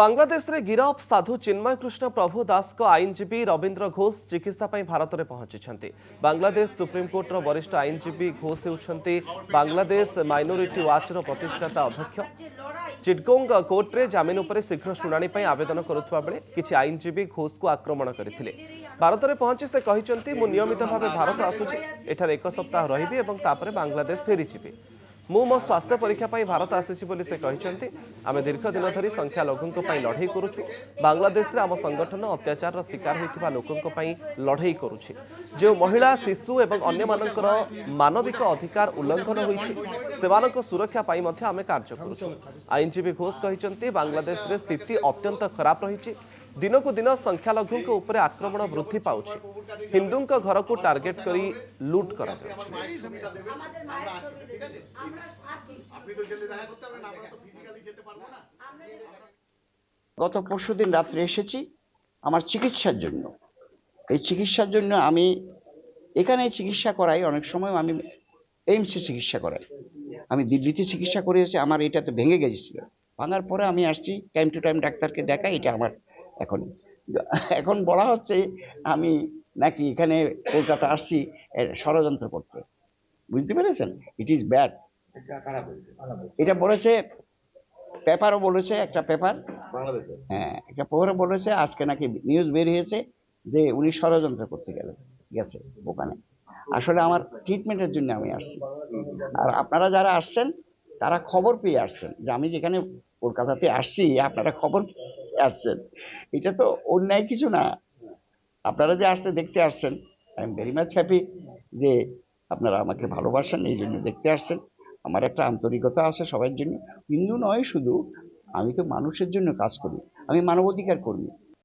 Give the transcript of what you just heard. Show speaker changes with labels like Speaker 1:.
Speaker 1: बांग्लादेश रे गिरफ साधु चिन्मय कृष्ण प्रभु दास को आईनजीवी रविंद्र घोष चिकित्सा भारत में पहुंची। बांग्लादेश सुप्रीमकोर्टर वरिष्ठ आईनजीवी घोष होती बांग्लादेश माइनोरिटी वाच प्रतिष्ठाता अध्यक्ष। चिटगोंग कोर्ट रे जामिन उपर शीघ्र शुणाणी आवेदन करुवा बेले किछि आईनजीवी घोष को आक्रमण करथिले। भारत में पहुंची से कहते मु नियमित भाव भारत आसुछि, एठार एक सप्ताह रहिबी एवं तापरे बांग्लादेश फेरीजिबी। मु मो स्वास्थ्य परीक्षा भारत आसी बोली से कहते आम दीर्घ दिन धरी संख्या लघुों लड़े करुछु। बांग्लादेश रे आम संगठन अत्याचार शिकार होता लोकों लड़े करुछि। जो महिला शिशु एवं अन्य मानकर मानविक अधिकार उल्लंघन होइछि सेमानक सुरक्षा पाई मध्य आमे कार्य करुछु। आईनजीवी घोष कहते बांग्लादेश रे स्थिति अत्यंत खराब रही। दिन को दिन संख्यालघु उपर आक्रमण वृद्धि पाउछि। हिंदू घर को टार्गेट करी लूट करा जाउछि।
Speaker 2: গত পরশুদিন রাত্রে এসেছি আমার চিকিৎসার জন্য। এই চিকিৎসার জন্য আমি এখানে চিকিৎসা করাই, অনেক সময় আমি এইমসে চিকিৎসা করাই। আমি দিল্লিতে চিকিৎসা করেছি, আমার এটাতে ভেঙে গেছিল। ভাঙার পরে আমি আসছি, টাইম টু টাইম ডাক্তারকে দেখাই। এটা আমার এখন এখন বলা হচ্ছে আমি নাকি এখানে কলকাতা আসছি ষড়যন্ত্র করতে। বুঝতে পেরেছেন? It is bad. এটা বলেছে পেপারও বলেছে, একটা পেপার, হ্যাঁ একটা পেপারও বলেছে আজকে নাকি নিউজ বের হয়েছে যে উনি ষড়যন্ত্র করতে গেছে ওখানে। আসলে আমার ট্রিটমেন্টের জন্য আমি আসছি। আর আপনারা যারা আসছেন তারা খবর পেয়ে আসছেন যে আমি যেখানে কলকাতাতে আসছি, আপনারা খবর পেয়ে আসছেন। এটা তো অন্যায় কিছু না। আপনারা যে আসতে দেখতে আসছেন, I am very much happy যে আপনারা আমাকে ভালোবাসেন, এই জন্য দেখতে আসছেন। আমার একটা আন্তরিকতা আছে সবার জন্য। হিন্দু নয় শুধু, আমি তো মানুষের জন্য কাজ করি, আমি মানবাধিকার কর্মী।